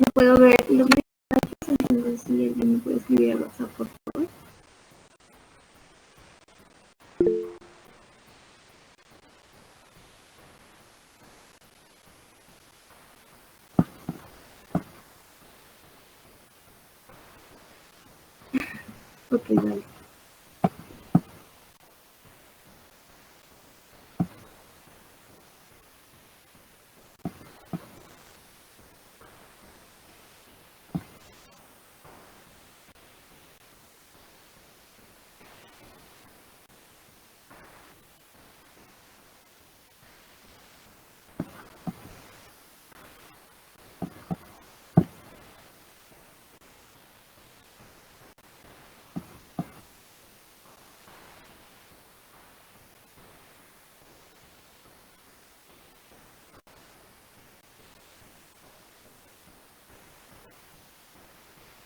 No puedo ver los mensajes, entonces si alguien me puede escribir al WhatsApp, por favor. Ok, vale.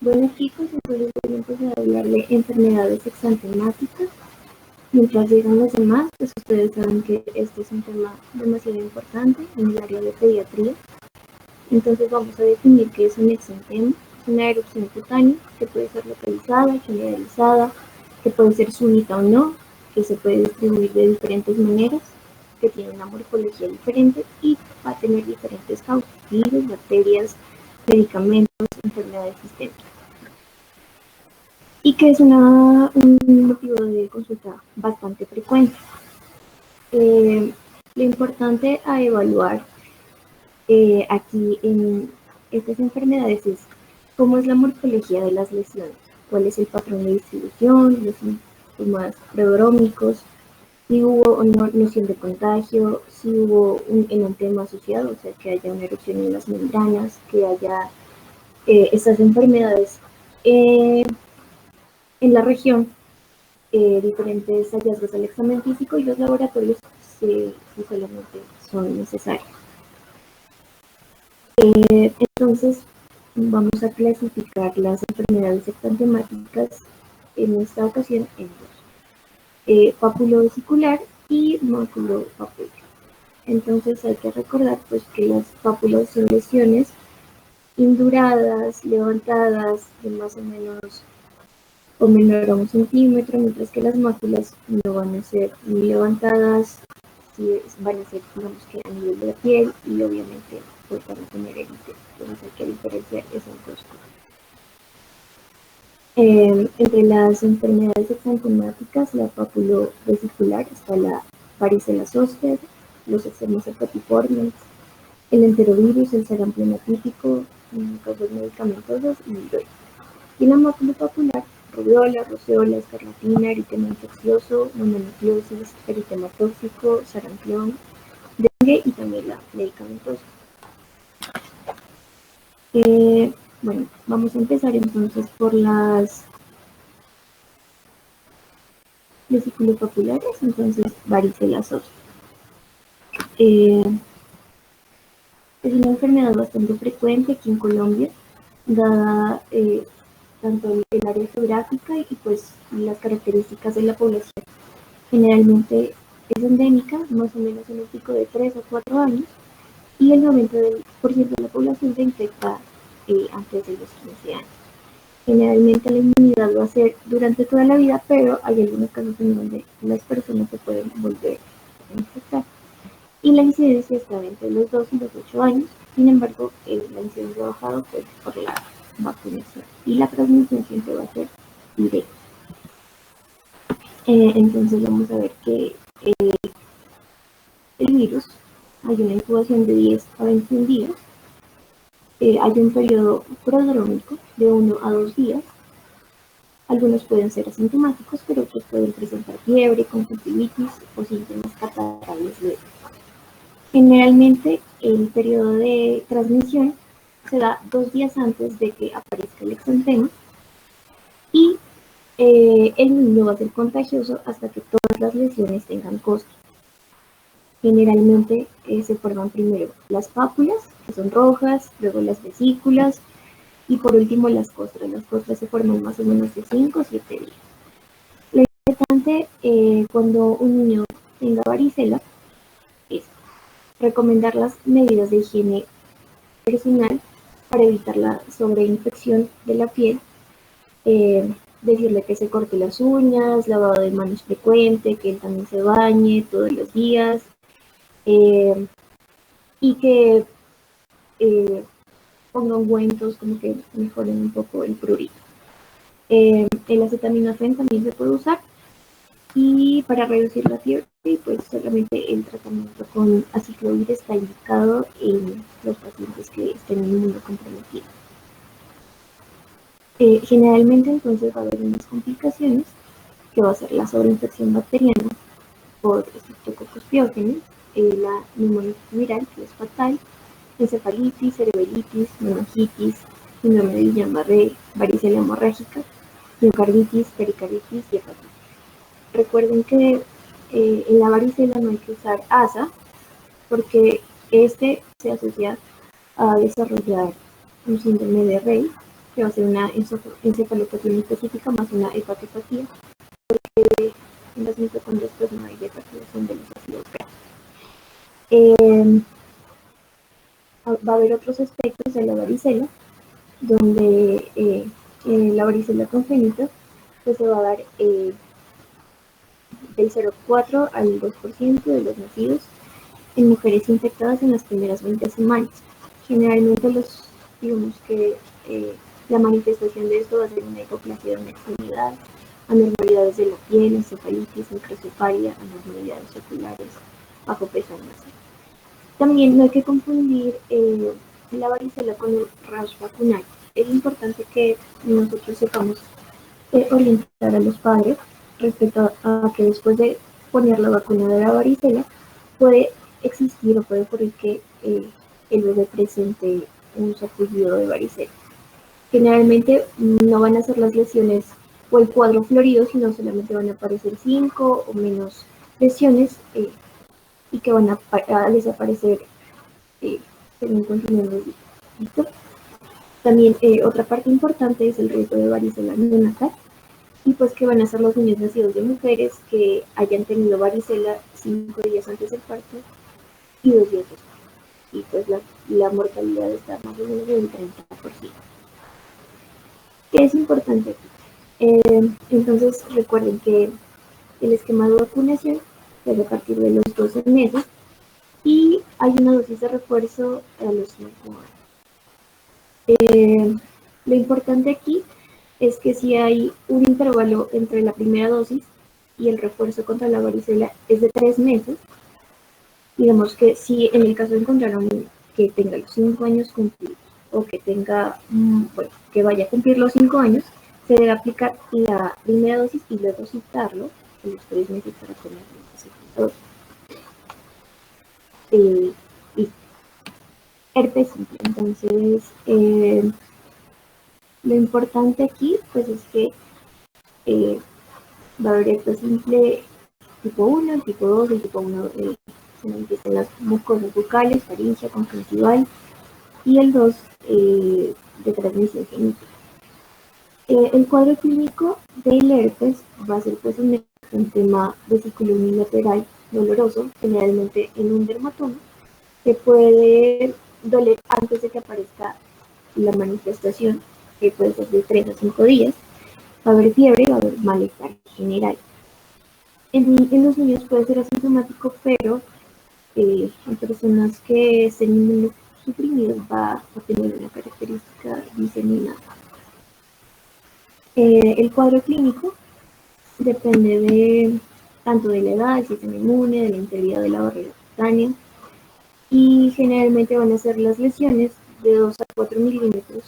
Bueno, chicos, entonces voy a empezar a hablar de enfermedades exantemáticas. Mientras llegan los demás, pues ustedes saben que este es un tema demasiado importante en el área de pediatría. Entonces vamos a definir qué es un exantema. Es una erupción cutánea que puede ser localizada, generalizada, que puede ser súbita o no, que se puede distribuir de diferentes maneras, que tiene una morfología diferente y va a tener diferentes causas: virus, bacterias, medicamentos, enfermedades sistémicas. Y que es un motivo de consulta bastante frecuente. Lo importante a evaluar aquí en estas enfermedades es cómo es la morfología de las lesiones, cuál es el patrón de distribución, los síntomas prodrómicos, si hubo o no noción de contagio, si hubo un enantema asociado, o sea, que haya una erupción en las membranas, que haya estas enfermedades en la región, diferentes hallazgos al examen físico y los laboratorios si solamente son necesarios. Entonces, vamos a clasificar las enfermedades exantemáticas en esta ocasión en dos: papulovesicular y maculopapular. Entonces hay que recordar pues que las pápulas son lesiones induradas, levantadas de más o menos o menor a 1 centímetro, mientras que las máculas no van a ser ni levantadas, van a ser, digamos que a nivel de la piel, y obviamente pues van a tener eritema. Entonces hay que diferenciar esas dos cosas. Entre las enfermedades exantemáticas, la papulovesicular, está la varicela zoster, los extremos hepatiformes, el enterovirus, el sarampión hematípico, causas medicamentosas y viroides. Y la maculopapular, rubiola, roceola, escarlatina, eritema infeccioso, mononucleosis, eritema tóxico, sarampión, dengue y también la medicamentosa. Bueno, vamos a empezar entonces por las vesiculopapulares, entonces varicela zoster. Es una enfermedad bastante frecuente aquí en Colombia, dada tanto el área geográfica y pues las características de la población. Generalmente es endémica, más o menos en un pico de 3 a 4 años, y el 90% de la población se infecta antes de los 15 años. Generalmente la inmunidad va a ser durante toda la vida, pero hay algunos casos en donde las personas se pueden volver a infectar. Y la incidencia está entre los 2 y los 8 años. Sin embargo, la incidencia ha bajado pues, por la vacunación, y la transmisión siempre va a ser directa. Entonces vamos a ver que el virus hay una incubación de 10 a 21 días. Hay un periodo prodrómico de 1 a 2 días. Algunos pueden ser asintomáticos, pero otros pueden presentar fiebre, conjuntivitis o síntomas catarrales leves. Generalmente el periodo de transmisión se da 2 días antes de que aparezca el exantema, y el niño va a ser contagioso hasta que todas las lesiones tengan costras. Generalmente se forman primero las pápulas, que son rojas, luego las vesículas y por último las costras. Las costras se forman más o menos de 5 o 7 días. Lo importante cuando un niño tenga varicela es recomendar las medidas de higiene personal para evitar la sobreinfección de la piel, decirle que se corte las uñas, lavado de manos frecuente, que él también se bañe todos los días, y que ponga ungüentos como que mejoren un poco el prurito. El acetaminofén también se puede usar, y para reducir la fiebre, pues solamente el tratamiento con aciclovir está indicado en los pacientes que estén inmunocomprometidos. Generalmente entonces va a haber unas complicaciones, que va a ser la sobreinfección bacteriana por Streptococcus pyogenes, la neumonitis viral, que es fatal, encefalitis, cerebritis, meningitis, síndrome de Guillain-Barré, varicela hemorrágica, miocarditis, pericarditis y hepatitis. Recuerden que en la varicela no hay que usar ASA, porque este se asocia a desarrollar un síndrome de Rey, que va a ser una encefalopatía específica más una hepatopatía, porque en las mitocondrias pues no hay degradación de los ácidos grasos. Va a haber otros aspectos de la varicela, donde la varicela congénita pues se va a dar del 0,4 al 2% de los nacidos en mujeres infectadas en las primeras 20 semanas. Generalmente digamos que la manifestación de esto va a ser una hipoplasia de una extremidad, anormalidades de la piel, encefalitis, microcefalia, anormalidades oculares, bajo peso aún así. También no hay que confundir la varicela con el rash vacunal. Es importante que nosotros sepamos orientar a los padres respecto a que después de poner la vacuna de la varicela puede existir o puede ocurrir que el bebé presente un sarpullido de varicela. Generalmente no van a ser las lesiones o el cuadro florido, sino solamente van a aparecer 5 o menos lesiones y que van a desaparecer según continúen los días. ¿Listo? También otra parte importante es el riesgo de varicela neonatal, y pues que van a ser los niños nacidos de mujeres que hayan tenido varicela 5 días antes del parto y 2 días después. Y pues la mortalidad está más o menos del 30%. ¿Qué es importante aquí? Entonces recuerden que el esquema de vacunación es a partir de los 12 meses y hay una dosis de refuerzo a los 5 años. Lo importante aquí es que si hay un intervalo entre la primera dosis y el refuerzo contra la varicela es de 3 meses, digamos que si en el caso de encontrar a un niño que tenga los 5 años cumplidos o que tenga, bueno, que vaya a cumplir los 5 años, se debe aplicar la primera dosis y luego citarlo en los 3 meses para poner la segunda dosis. Y herpes simple. Entonces, lo importante aquí pues es que va a haber herpes simple tipo 1, tipo 2, el tipo 1 se manifiestan las mucosas bucales, faringe, conjuntival, y el 2 de transmisión genética. El cuadro clínico del herpes va a ser pues un tema vesículo unilateral doloroso, generalmente en un dermatoma, que puede doler antes de que aparezca la manifestación, que puede ser de 3 a 5 días. Va a haber fiebre, va a haber malestar general. En los niños puede ser asintomático, pero en personas que estén inmunosuprimidos va a tener una característica diseminada. El cuadro clínico depende tanto de la edad, del sistema inmune, de la integridad de la barrera cutánea, y generalmente van a ser las lesiones de 2 a 4 milímetros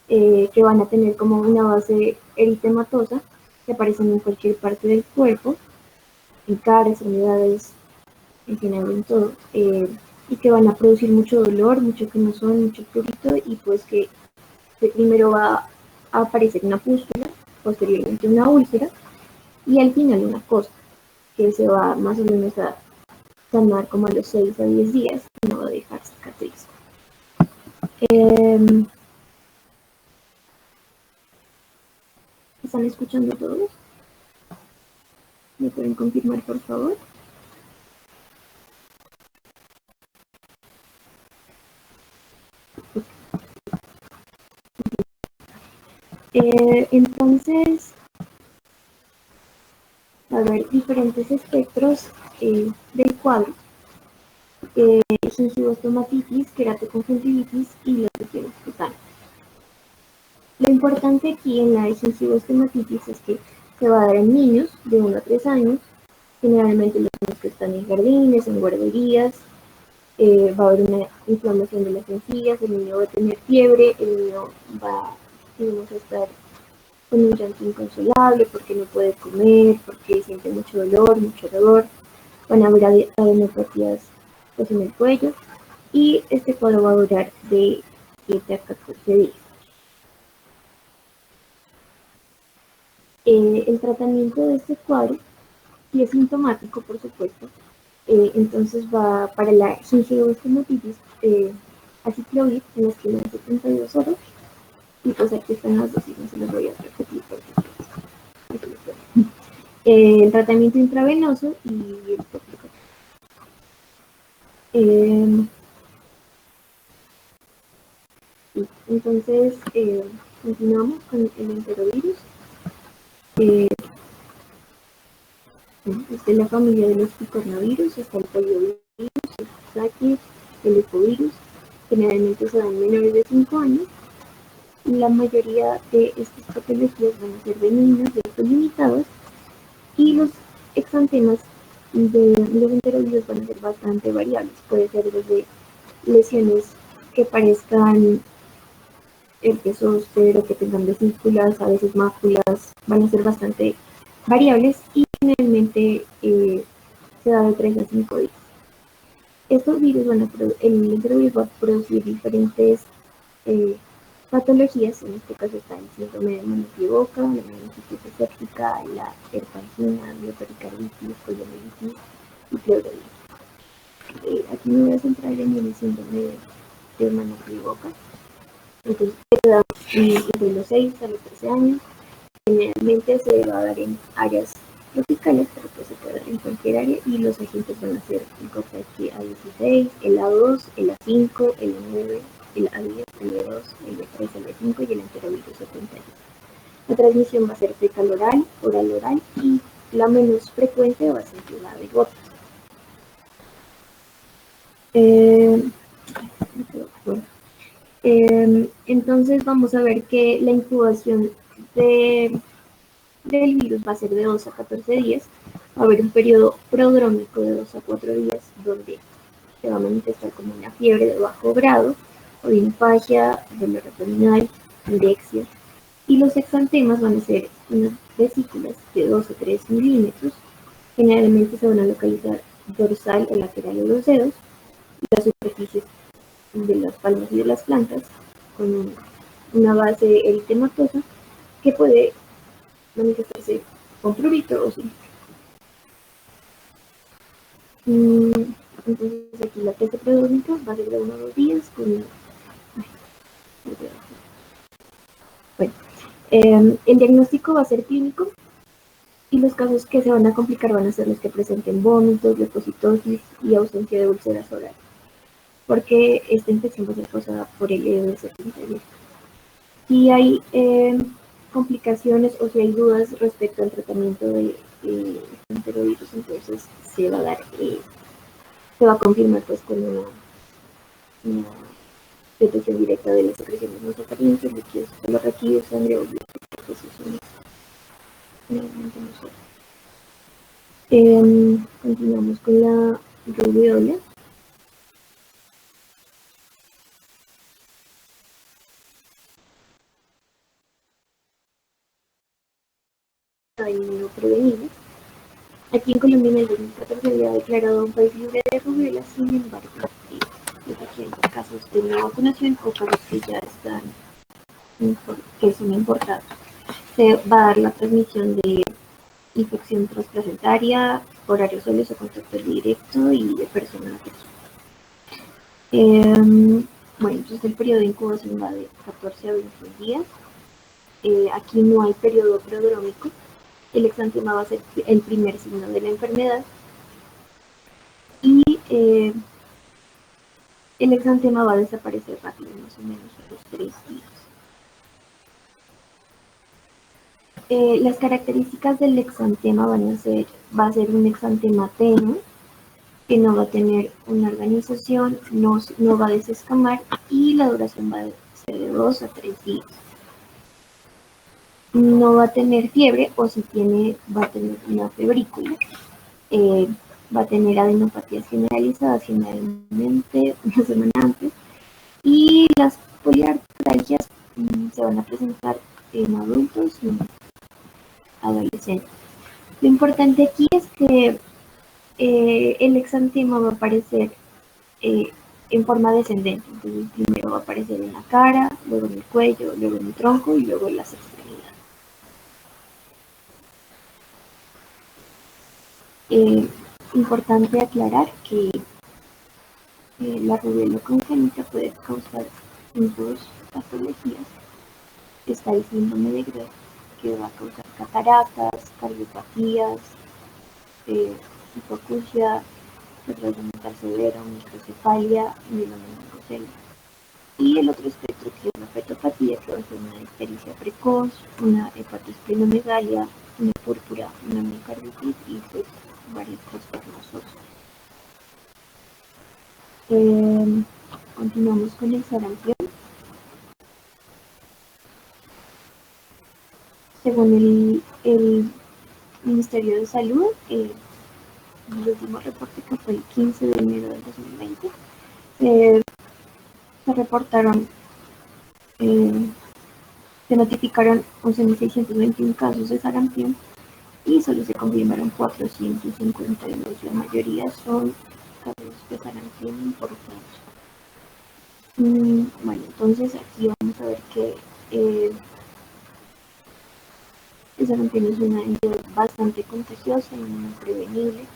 que van a tener como una base eritematosa que aparecen en cualquier parte del cuerpo, en cara, extremidades, en general en todo, y que van a producir mucho dolor, mucho quemazón, mucho prurito, y pues que primero va a aparecer una pústula, posteriormente una úlcera y al final una costra, que se va más o menos a sanar como a los 6 a 10 días y no va a dejar cicatriz. ¿Están escuchando todos? ¿Me pueden confirmar, por favor? Entonces, va a haber diferentes espectros del cuadro. Gingivomastomatitis, queratoconjuntivitis y los lesiones cutáneas. Lo importante aquí en la gingivomastomatitis es que se va a dar en niños de 1 a 3 años, generalmente los niños que están en jardines, en guarderías. Va a haber una inflamación de las encías, el niño va a tener fiebre, el niño va a estar con un llanto inconsolable porque no puede comer, porque siente mucho dolor, van a haber adenopatías pues, en el cuello, y este cuadro va a durar de 7 a 14 días. El tratamiento de este cuadro, si es sintomático, por supuesto, entonces va para la gingivomastomatitis aciclovir en las primeras 72 horas, y pues aquí están las dosis, no se las voy a repetir porque el tratamiento intravenoso y el tópico. Entonces, continuamos con el enterovirus. Esta es la familia de los picornavirus, está el poliovirus, el saquis, el ecovirus, generalmente se dan menores de 5 años. La mayoría de estas patologías van a ser benignas, de estos limitados, y los exantemas de los enterovirus van a ser bastante variables. Puede ser desde lesiones que parezcan herpes zóster o que tengan vesículas, a veces máculas, van a ser bastante variables y generalmente se da de 3 a 5 días. Estos virus el enterovirus va a producir diferentes patologías. En este caso está el síndrome de manos y boca, la meningitis séptica, la herpangina, biopericarditis, poliomielitis y pleuritis. Aquí me voy a centrar en el síndrome de manos y boca. Entonces, se da de los 6 a los 13 años. Generalmente se va a dar en áreas tropicales, pero pues se puede dar en cualquier área, y los agentes van a ser el COX-A16, el A2, el A5, el A9, el A10, el B2, el B3, el B5 y el enterovirus 71. La transmisión va a ser fecal-oral, oral-oral, y la menos frecuente va a ser la de gotas. Entonces vamos a ver que la incubación del virus va a ser de 2 a 14 días. Va a haber un periodo prodrómico de 2 a 4 días donde se va a manifestar como una fiebre de bajo grado, odinofagia, dolor abdominal, anorexia, y los exantemas van a ser unas vesículas de 2 a 3 milímetros. Generalmente se van a localizar dorsal o lateral de los dedos, y las superficies de las palmas y de las plantas, con una base eritematosa que puede manifestarse con prurito o sin. Entonces aquí la fase prodrómica va a ser de 1 a 2 días con... Bueno, el diagnóstico va a ser clínico, y los casos que se van a complicar van a ser los que presenten vómitos, leucocitosis y ausencia de úlceras orales, porque esta infección va a ser causada por el EOS interior. Si hay complicaciones o si hay dudas respecto al tratamiento de enterovirus, entonces se va a dar, se va a confirmar pues con una detección directa de las secreciones nasoparienses, líquidos cefalorraquídeos, sangre o bioprocesores. Continuamos con la rubiola. Inmunoprevenible. Aquí en Colombia en el 2014 se había declarado un país libre de rubiola, sin embargo, aquí hay casos de nueva vacunación o casos que ya están, que son importados. Se va a dar la transmisión de infección transplacentaria por aerosoles o contacto directo y de persona a persona. Bueno, entonces el periodo de incubación va de 14 a 21 días. Aquí no hay periodo prodrómico. El exantema va a ser el primer signo de la enfermedad, y el exantema va a desaparecer rápido, más o menos a los 3 días. Las características del exantema va a ser un exantema tenue, que no va a tener una organización, no va a desescamar y la duración va a ser de 2 a 3 días. No va a tener fiebre, o si tiene, va a tener una febrícula. Va a tener adenopatías generalizadas generalmente una semana antes, y las poliartralgias se van a presentar en adultos y en adolescentes. Lo importante aquí es que el exantema va a aparecer en forma descendente. Entonces primero va a aparecer en la cara, luego en el cuello, luego en el tronco y luego en las extremidades. Importante aclarar que la rubiola congénita puede causar dos patologías. Está el síndrome de Greve, que va a causar cataratas, cardiopatías, hipoacusia, retraso mental severo, microcefalia, mielomeningocele. Y el otro espectro, que es la fetopatía, que va a ser una ictericia precoz, una hepatosplenomegalia, una púrpura, una miocarditis y pues varios trastornos óseos. Continuamos con el sarampión. Según el Ministerio de Salud, el último reporte, que fue el 15 de enero del 2020, se reportaron, se notificaron 11.621 casos de sarampión y solo se confirmaron 452. La mayoría son casos de sarampión importados. Bueno, entonces aquí vamos a ver que el sarampión es una entidad bastante contagiosa y muy prevenible,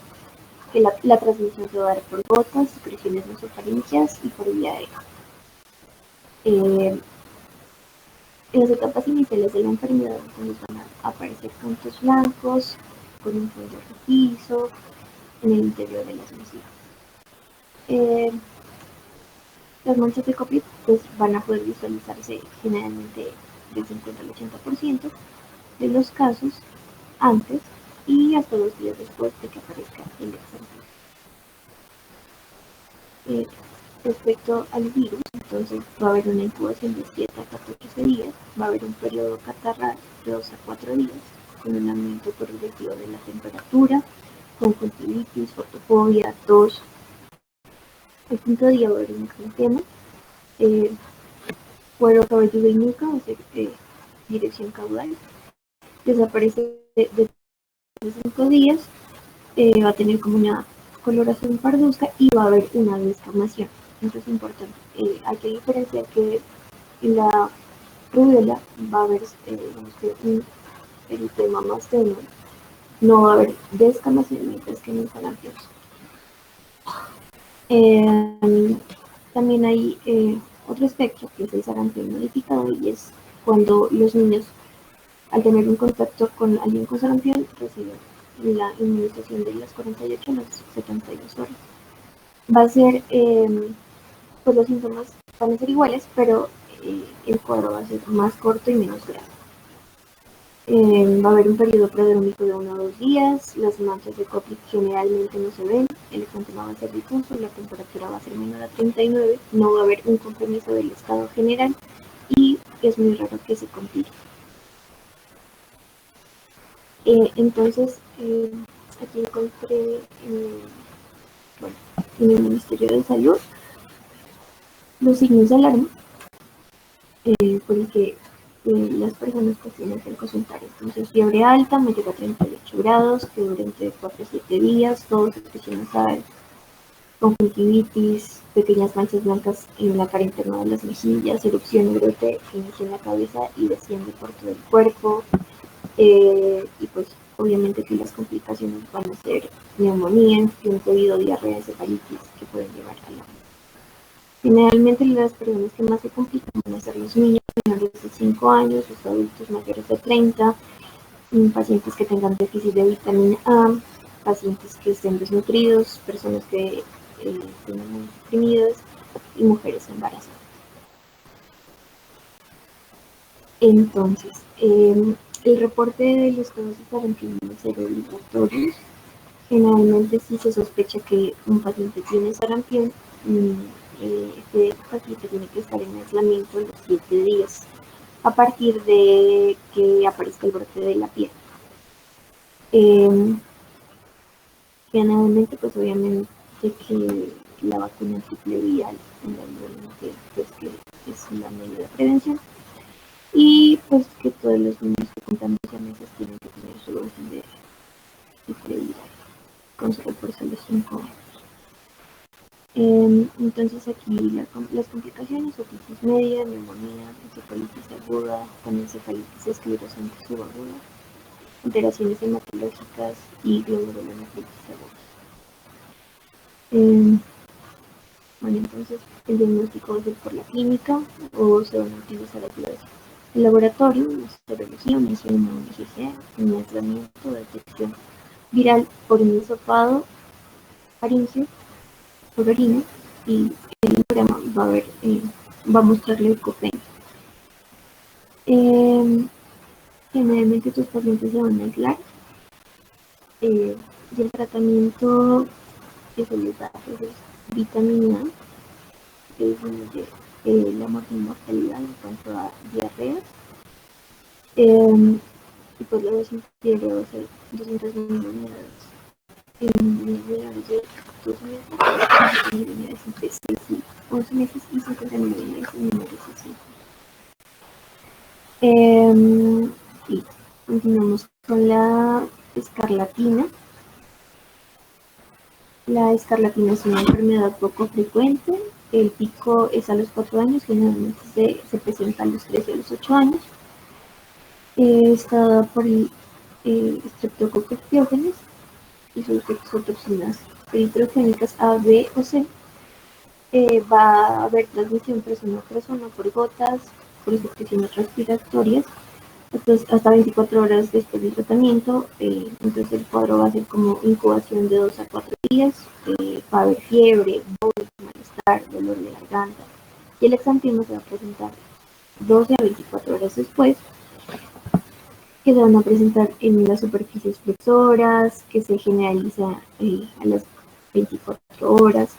que la transmisión se va a dar por gotas, secreciones nasofaringeas y por vía aérea. En las etapas iniciales de la enfermedad entonces van a aparecer puntos blancos con un fondo rojizo en el interior de las mejillas. Las manchas de COVID pues, van a poder visualizarse generalmente del 50 al 80% de los casos antes y hasta 2 días después de que aparezca el exantema. Respecto al virus, entonces va a haber una incubación de 7 a 14 días, va a haber un periodo catarral de 2 a 4 días, con un aumento progresivo de la temperatura, conjuntivitis, fotofobia, tos. El quinto día va a haber un exantema, cuero cabelludo y nuca, o sea, dirección caudal, desaparece de 5 días, va a tener como una coloración parduzca y va a haber una descamación. Eso es importante. Hay que diferenciar que en la rubiola va a haber un eritema más tenue, no va a haber descamación, mientras que en el sarampión. También hay otro espectro, que es el sarampión modificado, y es cuando los niños, al tener un contacto con alguien con sarampión, reciben la inmunización de las 48 a las 72 horas. Va a ser, pues los síntomas van a ser iguales, pero el cuadro va a ser más corto y menos grave. Va a haber un periodo prodrómico de 1 a 2 días, las manchas de COVID generalmente no se ven, el exantema va a ser difuso, la temperatura va a ser menor a 39, no va a haber un compromiso del estado general y es muy raro que se complique. Entonces, aquí encontré en el Ministerio de Salud los signos de alarma por el que las personas pues tienen que consultar. Entonces, fiebre alta, mayor a 38 grados, que dura entre 4 a 7 días, tos, secreción nasal, conjuntivitis, pequeñas manchas blancas en la cara interna de las mejillas, erupción y brote que inicia en la cabeza y desciende por todo el cuerpo, y pues obviamente que las complicaciones van a ser neumonía, infección debido a diarrea, encefalitis, que pueden llevar a la muerte. Generalmente las personas que más se complican van a ser los niños menores de 5 años, los adultos mayores de 30, pacientes que tengan déficit de vitamina A, pacientes que estén desnutridos, personas que estén muy deprimidas y mujeres embarazadas. Entonces, El reporte de los casos de sarampión debe ser obligatorio. Generalmente, si se sospecha que un paciente tiene sarampión, este paciente tiene que estar en aislamiento los 7 días a partir de que aparezca el brote de la piel. Generalmente, pues obviamente que la vacuna triple viral, pues que es una medida de prevención, y pues que todos los niños que cumplan 12 meses tienen que tener su dosis de triple viral con su refuerzo a los 5 años. Entonces aquí las complicaciones: otitis media, neumonía, encefalitis aguda, panencefalitis esclerosante subaguda, alteraciones hematológicas y glomerulonefritis aguda. Bueno, entonces el diagnóstico va a ser por la clínica o se van a utilizar ayudas el laboratorio, una serología, una IgG, un aislamiento, detección viral por un hisopado faríngeo por orina, y el programa va a mostrar leucopenia. Generalmente estos pacientes se van a aislar, y el tratamiento que se les da pues, es vitamina A, que disminuye la mortalidad en cuanto a diarrea, y pues la dosis diaria va a ser 200.000 unidades en menores de 12 meses, y unidades entre 6 y 11 meses, y 50.000 unidades en menores de 5. Y continuamos con la escarlatina. La escarlatina es una enfermedad poco frecuente. El pico es a los 4 años, generalmente se presenta a los 3 y a los 8 años. Está dada por el Streptococcus pyogenes y sus exotoxinas eritrogénicas A, B o C. Va a haber transmisión persona a persona por gotas, por secreciones respiratorias, hasta 24 horas después del tratamiento. Entonces el cuadro va a ser como incubación de 2 a 4 días, va a haber fiebre, vómito, malestar, dolor de garganta, y el exantema se va a presentar 12 a 24 horas después, que se van a presentar en las superficies flexoras, que se generaliza a las 24 horas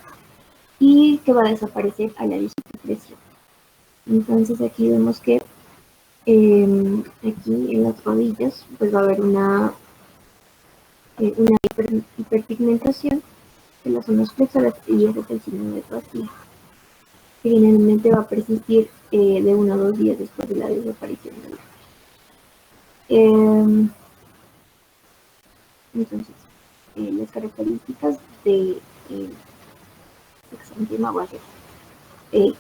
y que va a desaparecer a la digitopresión. Entonces aquí vemos que aquí en las rodillas pues va a haber una hiperpigmentación de las zonas flexoras, y ese es el signo de toastía, que generalmente va a persistir de 1 a 2 días después de la desaparición de la entonces, las características de exantema va a ser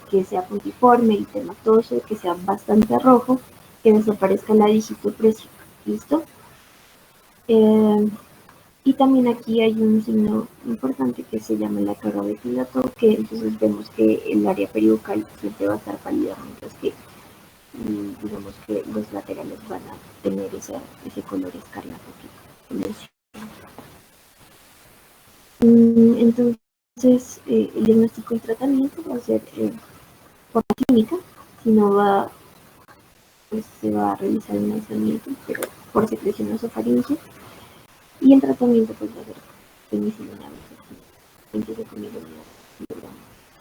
que sea puntiforme, eritematoso, que sea bastante rojo, que desaparezca la digitopresión. ¿Listo? Y también aquí hay un signo importante que se llama la carga de filato, que entonces vemos que el área peribucal siempre va a estar pálida, mientras que digamos que los laterales van a tener ese color escarlata que mencioné. Entonces, el diagnóstico y tratamiento va a ser por la clínica, si no va, pues se va a realizar un aislamiento, pero por secreción nasofaríngea, y el tratamiento pues va a ser penicilina 25 miligramos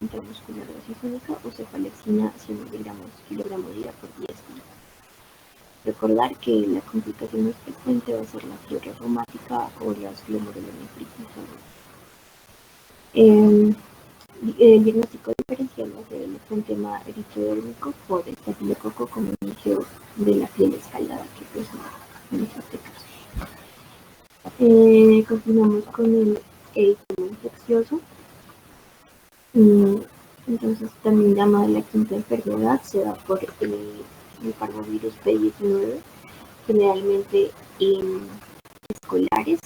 intramuscular dosis única, o cefalexina 100 miligramos kilogramo día por 10 días. Recordar que la complicación más frecuente va a ser la fiebre reumática o las glomerulonefritis. El diagnóstico diferencial va a ser el exantema eritrodérmico por el estafilococo como inicio de la piel escaldada, que pues no es este caso. Continuamos con el eritema infeccioso. Entonces, también llamada la quinta enfermedad, se da por el parvovirus P19, generalmente en escolares,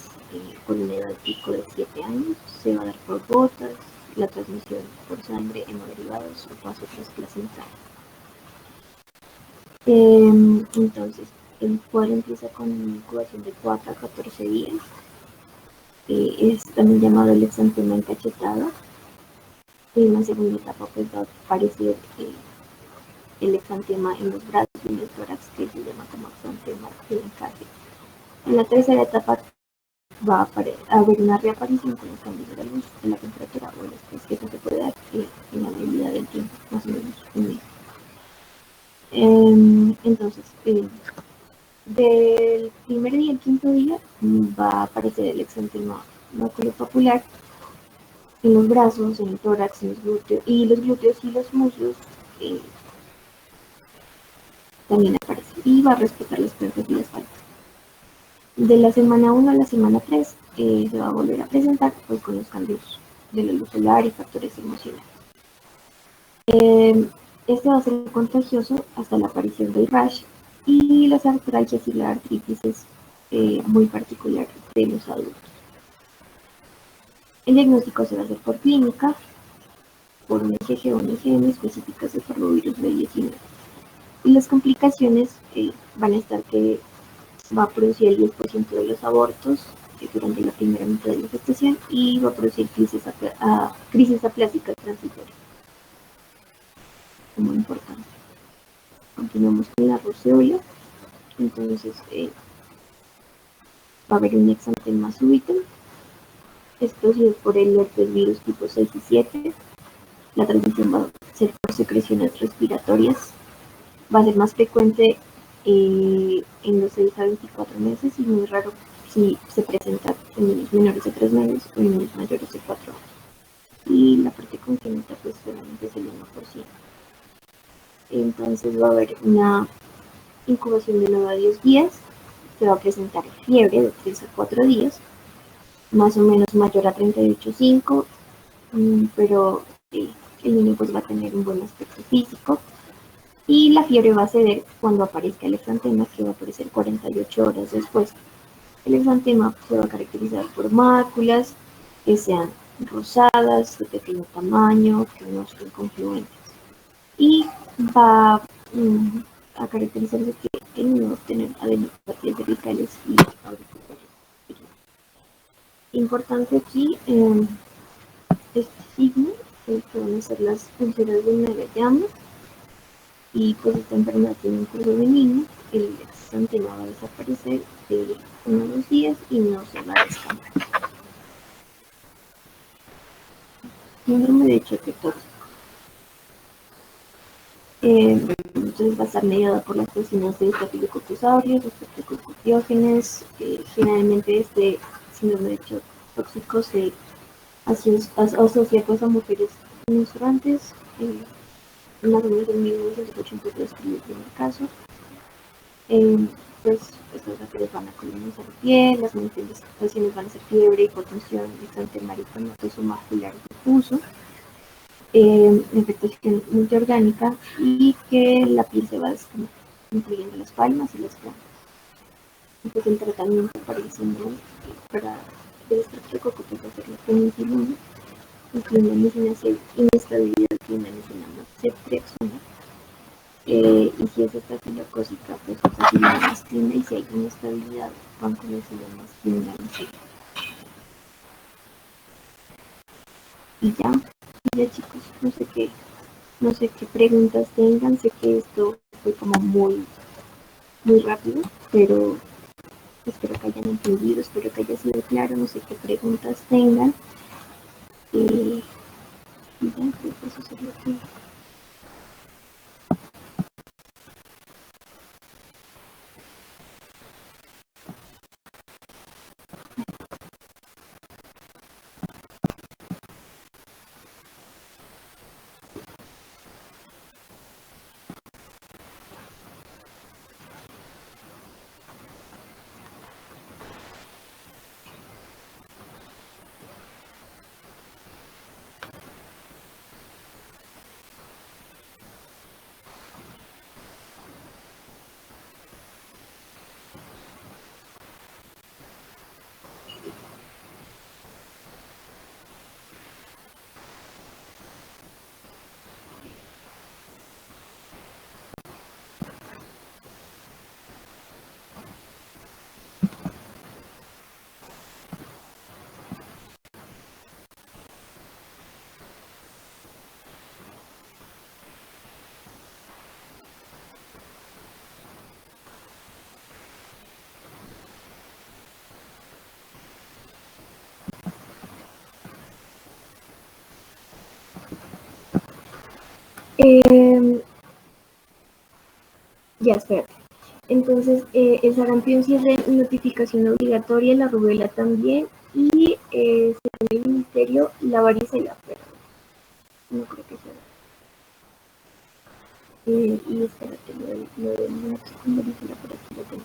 con una edad pico de 7 años. Se va a dar por gotas, la transmisión por sangre, hemoderivados o paso transplacental. Entonces, el cuadro empieza con una incubación de 4 a 14 días. Es también llamado el exantema encachetada. En la segunda etapa pues va a aparecer el exantema en los brazos, y en el tórax, que se llama como exantema de encaje. En la tercera etapa va a haber una reaparición con los cambios de la luz, de la temperatura o el estrés, que eso se puede dar en la medida del tiempo, más o menos un mes. Entonces, del primer día al quinto día va a aparecer el exantema maculopapular en los brazos, en el tórax, en los glúteos y los muslos eh, también aparece y va a respetar las piernas y la espalda. De la semana 1 a la semana 3 se va a volver a presentar pues, con los cambios de la luz solar y factores emocionales. Este va a ser contagioso hasta la aparición del rash y las artralgias y la artritis es muy particular de los adultos. El diagnóstico se va a hacer por clínica, por un ECG o un EGM específicas de parvovirus B19. Y las complicaciones van a estar que va a producir el 10% de los abortos durante la primera mitad de la gestación y va a producir crisis aplásicas transitorias, como importante. Continuamos con la roceola. Entonces va a haber un exantema súbito. Esto sí es por el herpesvirus tipo 6 y 7. La transmisión va a ser por secreciones respiratorias. Va a ser más frecuente en los 6 a 24 meses y muy raro si se presenta en niños menores de 3 meses o en niños mayores de 4 años. Y la parte congénita pues solamente es el 1%. Entonces va a haber una incubación de 9 a 10 días. Se va a presentar fiebre de 3 a 4 días, más o menos mayor a 38,5, pero el niño pues va a tener un buen aspecto físico. Y la fiebre va a ceder cuando aparezca el exantema, que va a aparecer 48 horas después. El exantema se va a caracterizar por máculas que sean rosadas, de pequeño tamaño, que no estén confluentes. Y va a caracterizarse que el niño va a obtener adenopatías cervicales y auriculares. Importante aquí, este signo, que van a ser las úlceras de Nagayama, y pues esta enfermedad tiene un curso benigno, el exantema va a desaparecer de 1 a 2 días y no se va a descamar. Síndrome de choque tóxico. Entonces va a estar mediada por las toxinas de Staphylococcus aureus, Streptococcus pyogenes. Generalmente este síndrome de choque tóxico se asocia pues, a mujeres menstruantes. Más o menos en 1983 escribió el primer caso. Pues estas bacterias van a colonizar la piel, las manifestaciones van a ser fiebre, hipotensión, exantema eritematoso macular difuso, infectación multiorgánica y que la piel se va a descamar, incluyendo las palmas y las plantas. Entonces el tratamiento para el síndrome, para el estreptococo puede ser la penicilina, incluyendo inestabilidad que una ceftriaxona. Y si es estafilocócica, pues usa mastina, y si hay inestabilidad, vancomicina mastina. Y ya chicos, no sé qué preguntas tengan, sé que esto fue como muy rápido, pero espero que hayan entendido, espero que haya sido claro, no sé qué preguntas tengan. Y ya, creo que eso sería todo. Eh, ya, espérate. Entonces, el sarampión sí es de notificación obligatoria, la rubela también, y según el ministerio, la varicela, pero no creo que sea. Y espérate, lo del con varicela por aquí lo tengo.